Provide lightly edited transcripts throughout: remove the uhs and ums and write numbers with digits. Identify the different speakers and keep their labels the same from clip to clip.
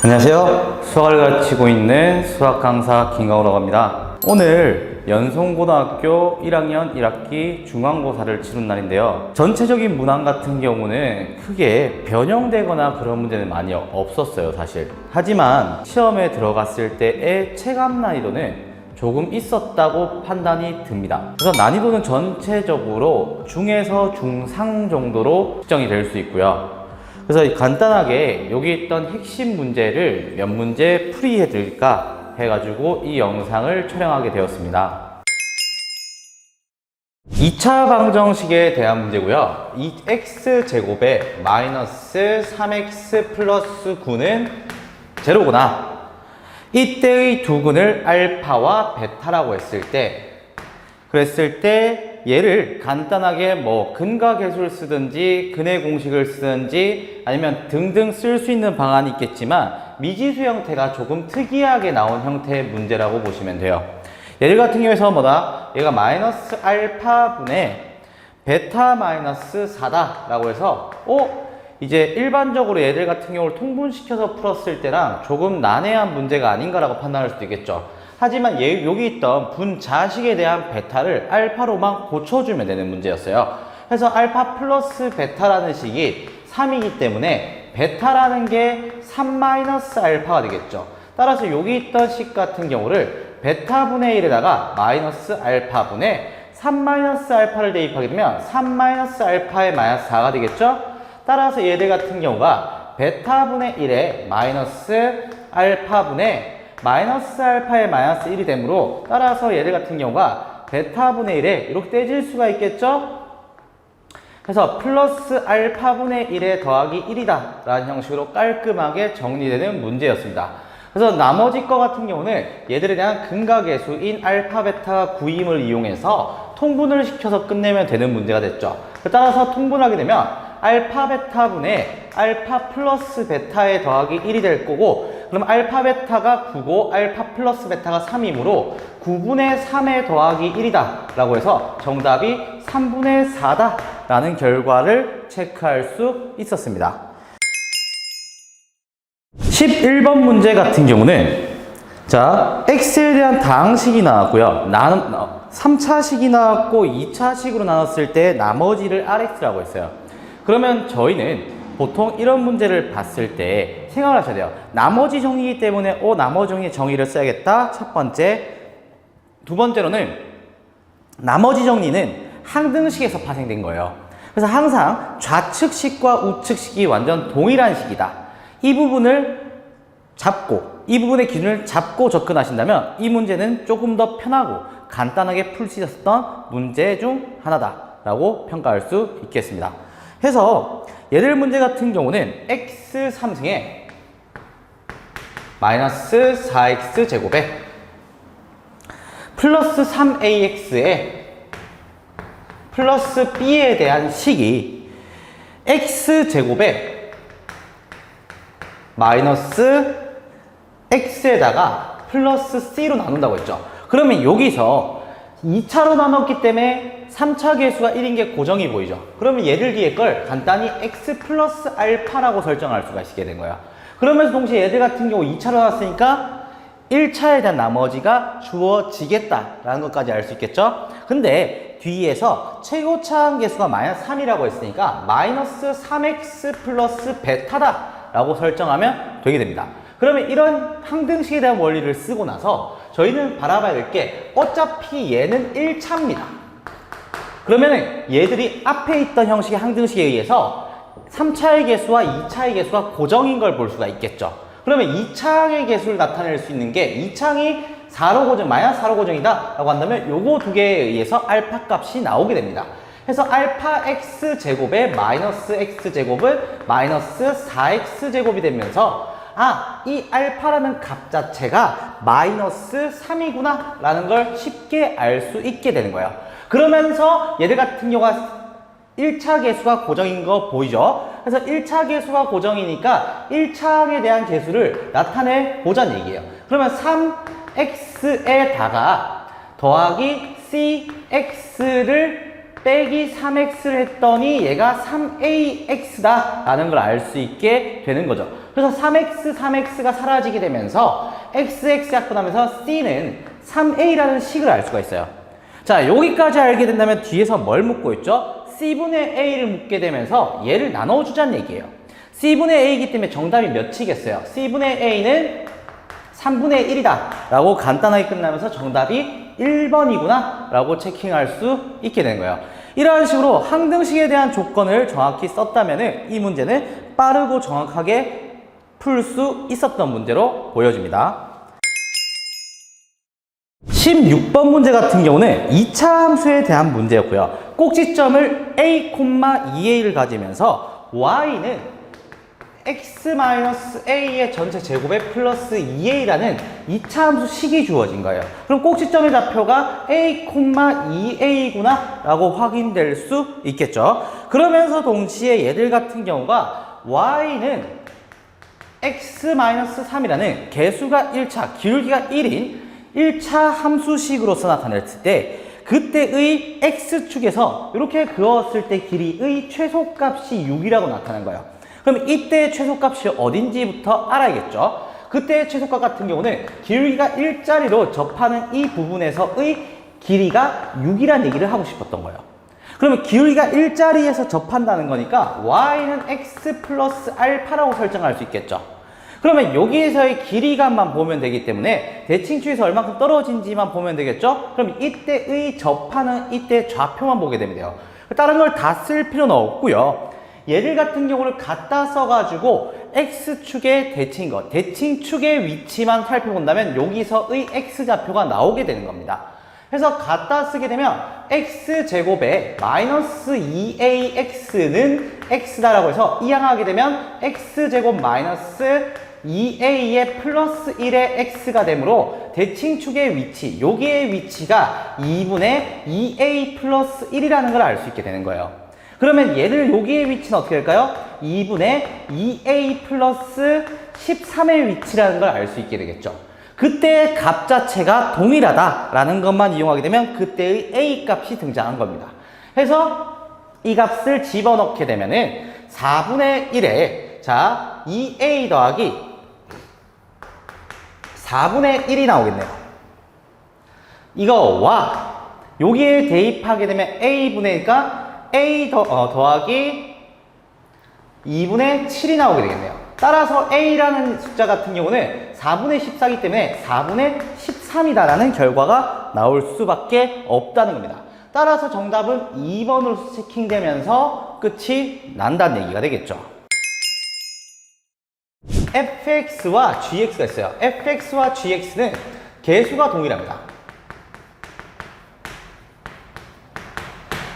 Speaker 1: 안녕하세요. 수학을 가르치고 있는 수학 강사 김강우라고 합니다. 오늘 연송고등학교 1학년 1학기 중간고사를 치른 날인데요. 전체적인 문항 같은 경우는 크게 변형되거나 그런 문제는 많이 없었어요, 사실. 하지만 시험에 들어갔을 때의 체감 난이도는 조금 있었다고 판단이 듭니다. 그래서 난이도는 전체적으로 중에서 중상 정도로 측정이 될 수 있고요. 그래서 간단하게 여기 있던 핵심 문제를 몇 문제 풀이해 드릴까 해가지고 이 영상을 촬영하게 되었습니다. 2차 방정식에 대한 문제고요. 이 x제곱에 마이너스 3x 플러스 9는 제로구나. 이때의 두 근을 알파와 베타라고 했을 때, 그랬을 때 얘를 간단하게 근과 계수를 쓰든지 근의 공식을 쓰든지 아니면 등등 쓸 수 있는 방안이 있겠지만 미지수 형태가 조금 특이하게 나온 형태의 문제라고 보시면 돼요. 얘들 같은 경우에서 얘가 마이너스 알파분의 베타 마이너스 4다 라고 해서 이제 일반적으로 얘들 같은 경우를 통분시켜서 풀었을 때랑 조금 난해한 문제가 아닌가라고 판단할 수도 있겠죠. 하지만 여기 있던 분자식에 대한 베타를 알파로만 고쳐주면 되는 문제였어요. 그래서 알파 플러스 베타라는 식이 3이기 때문에 베타라는 게 3 마이너스 알파가 되겠죠. 따라서 여기 있던 식 같은 경우를 베타분의 1에다가 마이너스 알파분의 3 마이너스 알파를 대입하게 되면 3 마이너스 알파의 마이너스 4가 되겠죠. 따라서 얘들 같은 경우가 베타분의 1에 마이너스 알파분의 마이너스 알파의 마이너스 1이 되므로 따라서 얘들 같은 경우가 베타분의 1에 이렇게 떼질 수가 있겠죠? 그래서 플러스 알파분의 1에 더하기 1이다 라는 형식으로 깔끔하게 정리되는 문제였습니다. 그래서 나머지 거 같은 경우는 얘들에 대한 근과 계수인 알파 베타가 9임을 이용해서 통분을 시켜서 끝내면 되는 문제가 됐죠. 따라서 통분하게 되면 알파 베타분의 알파 플러스 베타에 더하기 1이 될 거고, 그럼 알파 베타가 9고 알파 플러스 베타가 3이므로 9분의 3에 더하기 1이다 라고 해서 정답이 3분의 4다 라는 결과를 체크할 수 있었습니다. 11번 문제 같은 경우는 x에 대한 다항식이 나왔고요. 3차식이 나왔고 2차식으로 나눴을 때 나머지를 rx라고 했어요. 그러면 저희는 보통 이런 문제를 봤을 때 생각을 하셔야 돼요. 나머지 정의이기 때문에 나머지 정의의 정의를 써야겠다. 첫 번째. 두 번째로는 나머지 정리는 항등식에서 파생된 거예요. 그래서 항상 좌측식과 우측식이 완전 동일한 식이다. 이 부분을 잡고, 이 부분의 기준을 잡고 접근하신다면 이 문제는 조금 더 편하고 간단하게 풀 수 있었던 문제 중 하나다라고 평가할 수 있겠습니다. 해서 얘들 문제 같은 경우는 x 3승에 마이너스 4x 제곱에 플러스 3ax에 플러스 b에 대한 식이 x 제곱에 마이너스 x에다가 플러스 c로 나눈다고 했죠. 그러면 여기서 2차로 나눴기 때문에 3차 계수가 1인 게 고정이 보이죠. 그러면 얘들 뒤에 걸 간단히 x 플러스 알파라고 설정할 수가 있게 된 거예요. 그러면서 동시에 얘들 같은 경우 2차로 나왔으니까 1차에 대한 나머지가 주어지겠다라는 것까지 알 수 있겠죠. 근데 뒤에서 최고차항 계수가 마이너스 3이라고 했으니까 마이너스 3x 플러스 베타다 라고 설정하면 되게 됩니다. 그러면 이런 항등식에 대한 원리를 쓰고 나서 저희는 바라봐야 될 게 어차피 얘는 1차입니다. 그러면 얘들이 앞에 있던 형식의 항등식에 의해서 3차의 개수와 2차의 개수가 고정인 걸 볼 수가 있겠죠. 그러면 2차의 개수를 나타낼 수 있는 게 2차항이 4로 고정, 마이너스 4로 고정이다 라고 한다면 요거 두 개에 의해서 알파 값이 나오게 됩니다. 그래서 알파 x 제곱에 마이너스 x 제곱은 마이너스 4x 제곱이 되면서 이 알파라는 값 자체가 마이너스 3이구나 라는 걸 쉽게 알 수 있게 되는 거예요. 그러면서 얘들 같은 경우가 1차 계수가 고정인 거 보이죠? 그래서 1차 계수가 고정이니까 1차항에 대한 계수를 나타내 보자는 얘기예요. 그러면 3x에다가 더하기 cx를 빼기 3x를 했더니 얘가 3ax다 라는 걸 알 수 있게 되는 거죠. 그래서 3x가 사라지게 되면서 xx 약분 하면서 c는 3a라는 식을 알 수가 있어요. 자, 여기까지 알게 된다면 뒤에서 뭘 묻고 있죠? c분의 a를 묻게 되면서 얘를 나눠주자는 얘기예요. c분의 a이기 때문에 정답이 몇이겠어요? c분의 a는 3분의 1이다 라고 간단하게 끝나면서 정답이 1번이구나 라고 체킹할 수 있게 되는 거예요. 이런 식으로 항등식에 대한 조건을 정확히 썼다면 이 문제는 빠르고 정확하게 풀 수 있었던 문제로 보여집니다. 16번 문제 같은 경우는 2차 함수에 대한 문제였고요. 꼭지점을 a, 2a를 가지면서 y는 x-a의 전체 제곱에 플러스 2a라는 2차 함수 식이 주어진 거예요. 그럼 꼭지점의 좌표가 a, 2a구나 라고 확인될 수 있겠죠. 그러면서 동시에 얘들 같은 경우가 y는 x-3이라는 개수가 1차, 기울기가 1인 1차 함수식으로서 나타냈을 때 그때의 x축에서 이렇게 그었을 때 길이의 최소값이 6이라고 나타난 거예요. 그럼 이때의 최소값이 어딘지부터 알아야겠죠. 그때의 최소값 같은 경우는 기울기가 1짜리로 접하는 이 부분에서의 길이가 6이라는 얘기를 하고 싶었던 거예요. 그러면 기울기가 1짜리에서 접한다는 거니까 y는 x 플러스 알파라고 설정할 수 있겠죠. 그러면 여기에서의 길이감만 보면 되기 때문에 대칭축에서 얼마큼 떨어진지만 보면 되겠죠. 그럼 이때의 접하는 이때 좌표만 보게 되면 돼요. 다른 걸 다 쓸 필요는 없고요. 얘를 같은 경우를 갖다 써가지고 x축의 대칭인 것, 대칭축의 위치만 살펴본다면 여기서의 x좌표가 나오게 되는 겁니다. 그래서 갖다 쓰게 되면 x제곱에 마이너스 2ax는 x다라고 해서 이항하게 되면 x제곱 마이너스 2a의 플러스 1의 x가 되므로 대칭축의 위치, 여기의 위치가 2분의 2a 플러스 1이라는 걸 알 수 있게 되는 거예요. 그러면 얘들 여기의 위치는 어떻게 될까요? 2분의 2a 플러스 13의 위치라는 걸 알 수 있게 되겠죠. 그때의 값 자체가 동일하다라는 것만 이용하게 되면 그때의 a 값이 등장한 겁니다. 그래서 이 값을 집어넣게 되면은 4분의 1에 자 2a 더하기 4분의 1이 나오겠네요. 이거와 여기에 대입하게 되면 a분의 1가 a 더하기 2분의 7이 나오게 되겠네요. 따라서 a라는 숫자 같은 경우는 4분의 14이기 때문에 4분의 13이다라는 결과가 나올 수밖에 없다는 겁니다. 따라서 정답은 2번으로 체킹되면서 끝이 난다는 얘기가 되겠죠. fx와 gx가 있어요. fx와 gx는 개수가 동일합니다.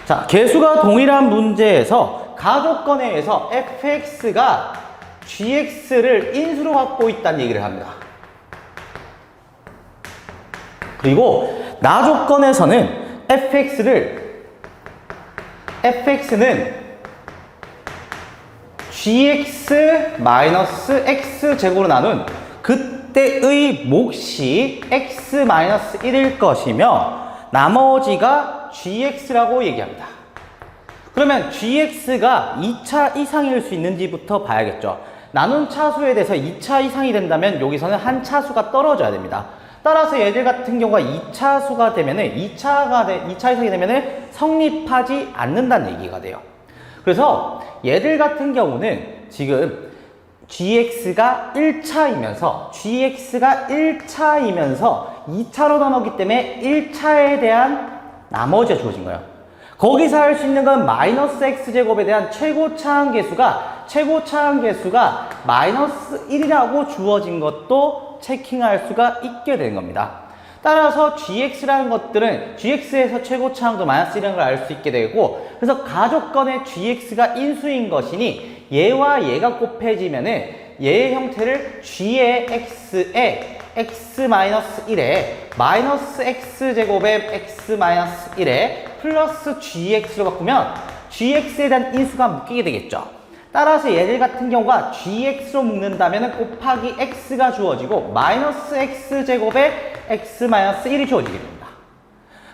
Speaker 1: 자, 개수가 동일한 문제에서 가조건에 의해서 fx가 gx를 인수로 갖고 있다는 얘기를 합니다. 그리고 나조건에서는 fx는 gx-x제곱으로 나눈 그때의 몫이 x-1일 것이며 나머지가 gx라고 얘기합니다. 그러면 gx가 2차 이상일 수 있는지부터 봐야겠죠. 나눈 차수에 대해서 2차 이상이 된다면 여기서는 한 차수가 떨어져야 됩니다. 따라서 얘들 같은 경우가 2차수가 되면은 2차 이상이 되면은 성립하지 않는다는 얘기가 돼요. 그래서 얘들 같은 경우는 지금 gx가 1차이면서 2차로 나눴기 때문에 1차에 대한 나머지가 주어진 거예요. 거기서 할 수 있는 건 마이너스 x제곱에 대한 최고차항계수가 마이너스 1이라고 주어진 것도 체킹할 수가 있게 되는 겁니다. 따라서 gx라는 것들은 gx에서 최고차항도 마이너스 1이라는 걸 알 수 있게 되고 그래서 가조건에 gx가 인수인 것이니 얘와 얘가 곱해지면은 얘의 형태를 g의 x에 x-1에 마이너스 x제곱에 x-1에 플러스 gx로 바꾸면 gx에 대한 인수가 묶이게 되겠죠. 따라서 얘들 같은 경우가 gx로 묶는다면 곱하기 x가 주어지고 마이너스 x제곱에 x-1이 주어지게 됩니다.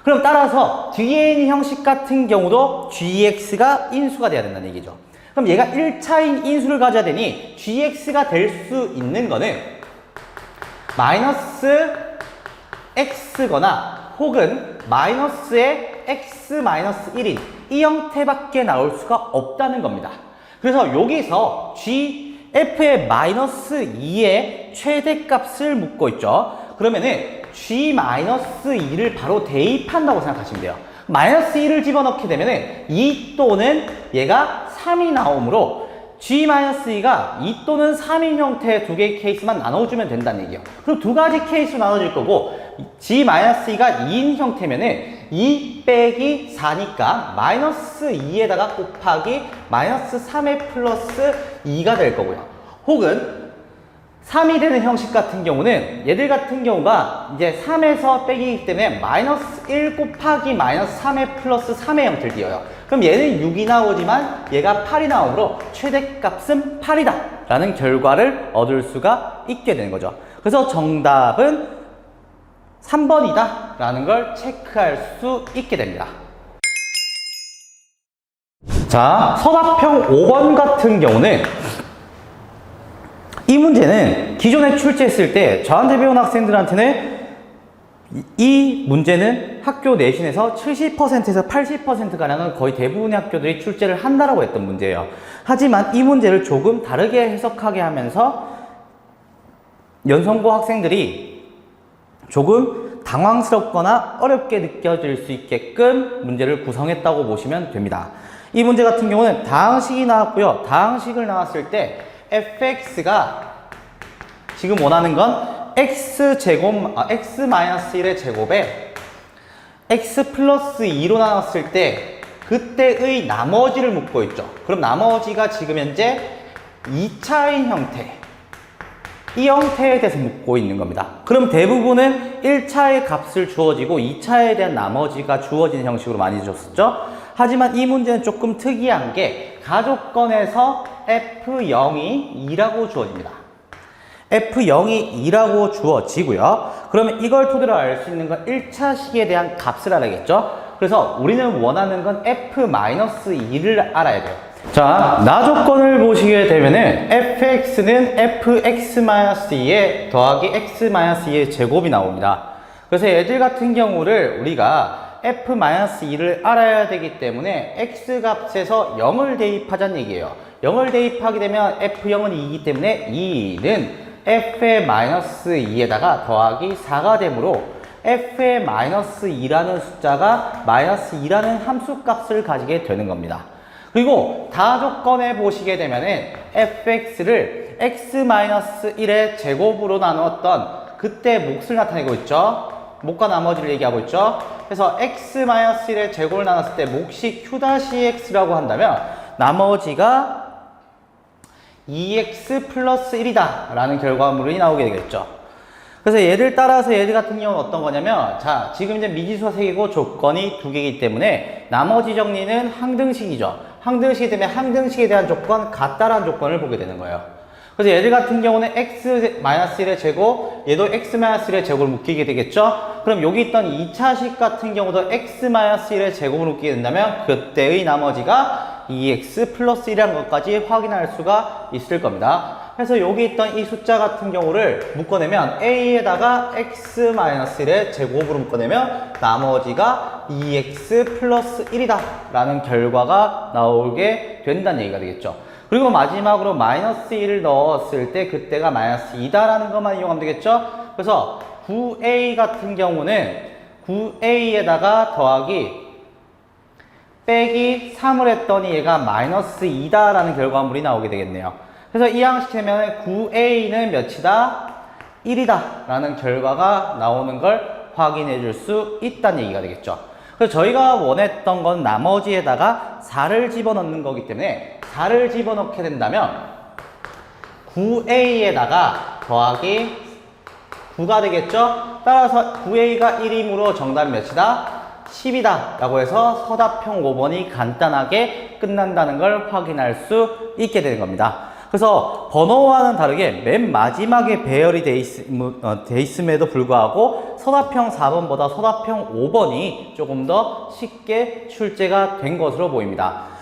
Speaker 1: 그럼 따라서 뒤에 있는 형식 같은 경우도 gx가 인수가 돼야 된다는 얘기죠. 그럼 얘가 1차인 인수를 가져야 되니 gx가 될 수 있는 거는 마이너스 x거나 혹은 마이너스의 x 마이너스 1인 이 형태밖에 나올 수가 없다는 겁니다. 그래서 여기서 f의 마이너스 2의 최대값을 묻고 있죠. 그러면은 g-2를 바로 대입한다고 생각하시면 돼요. 마이너스 1을 집어넣게 되면은 2 또는 얘가 3이 나오므로 g-2가 2 또는 3인 형태의 두 개의 케이스만 나눠주면 된다는 얘기예요. 그럼 두 가지 케이스로 나눠질 거고 g-2가 2인 형태면은 2 빼기 4니까 마이너스 2에다가 곱하기 마이너스 3의 플러스 2가 될 거고요. 혹은 3이 되는 형식 같은 경우는 얘들 같은 경우가 이제 3에서 빼기이기 때문에 마이너스 1 곱하기 마이너스 3의 플러스 3의 형태를 띄어요. 그럼 얘는 6이 나오지만 얘가 8이 나오므로 최대값은 8이다 라는 결과를 얻을 수가 있게 되는 거죠. 그래서 정답은 3번이다 라는 걸 체크할 수 있게 됩니다. 자, 서답형 5번 같은 경우는 이 문제는 기존에 출제했을 때 저한테 배운 학생들한테는 이 문제는 학교 내신에서 70%에서 80%가량은 거의 대부분의 학교들이 출제를 한다라고 했던 문제예요. 하지만 이 문제를 조금 다르게 해석하게 하면서 연성고 학생들이 조금 당황스럽거나 어렵게 느껴질 수 있게끔 문제를 구성했다고 보시면 됩니다. 이 문제 같은 경우는 다항식이 나왔고요. 다항식을 나왔을 때 fx가 지금 원하는 건 x-1의 제곱에 x 플러스 2로 나눴을 때 그때의 나머지를 묻고 있죠. 그럼 나머지가 지금 현재 2차인 형태, 이 형태에 대해서 묻고 있는 겁니다. 그럼 대부분은 1차의 값을 주어지고 2차에 대한 나머지가 주어지는 형식으로 많이 줬었죠. 하지만 이 문제는 조금 특이한 게 가조건에서 F0이 2라고 주어집니다. F0이 2라고 주어지고요. 그러면 이걸 토대로 알 수 있는 건 1차식에 대한 값을 알아야겠죠. 그래서 우리는 원하는 건 F-2를 알아야 돼요. 자, 나조건을 보시게 되면은 fx는 fx-2에 더하기 x-2의 제곱이 나옵니다. 그래서 얘들 같은 경우를 우리가 f-2를 알아야 되기 때문에 x 값에서 0을 대입하자는 얘기예요. 0을 대입하게 되면 f0은 2이기 때문에 2는 f의 마이너스 2에다가 더하기 4가 되므로 f의 마이너스 2라는 숫자가 마이너스 2라는 함수 값을 가지게 되는 겁니다. 그리고 다조건에 보시게 되면은 fx를 x-1의 제곱으로 나누었던 그때 몫을 나타내고 있죠. 몫과 나머지를 얘기하고 있죠. 그래서 x-1의 제곱을 나눴을 때 몫이 q-x라고 한다면 나머지가 2x 플러스 1이다 라는 결과물이 나오게 되겠죠. 그래서 얘를 따라서 얘들 같은 경우는 어떤 거냐면, 자, 지금 이제 미지수가 3개고 조건이 2개이기 때문에 나머지 정리는 항등식이죠. 항등식이 때문에 항등식에 대한 조건, 같다라는 조건을 보게 되는 거예요. 그래서 얘들 같은 경우는 x-1의 제곱, 얘도 x-1의 제곱을 묶이게 되겠죠? 그럼 여기 있던 2차식 같은 경우도 x-1의 제곱을 묶이게 된다면 그때의 나머지가 2x 플러스 1이라는 것까지 확인할 수가 있을 겁니다. 그래서 여기 있던 이 숫자 같은 경우를 묶어내면 a에다가 x-1의 제곱으로 묶어내면 나머지가 2x 플러스 1이다 라는 결과가 나오게 된다는 얘기가 되겠죠. 그리고 마지막으로 마이너스 1을 넣었을 때 그때가 마이너스 2다 라는 것만 이용하면 되겠죠. 그래서 9a 같은 경우는 9a에다가 더하기 빼기 3을 했더니 얘가 마이너스 2다 라는 결과물이 나오게 되겠네요. 그래서 이 양식 되면 9a는 몇이다? 1이다 라는 결과가 나오는 걸 확인해 줄 수 있다는 얘기가 되겠죠. 그래서 저희가 원했던 건 나머지에다가 4를 집어넣는 거기 때문에 4를 집어넣게 된다면 9a에다가 더하기 9가 되겠죠. 따라서 9a가 1이므로 정답 몇이다? 10이다 라고 해서 서답형 5번이 간단하게 끝난다는 걸 확인할 수 있게 되는 겁니다. 그래서 번호와는 다르게 맨 마지막에 배열이 돼 있음에도 불구하고 서답형 4번보다 서답형 5번이 조금 더 쉽게 출제가 된 것으로 보입니다.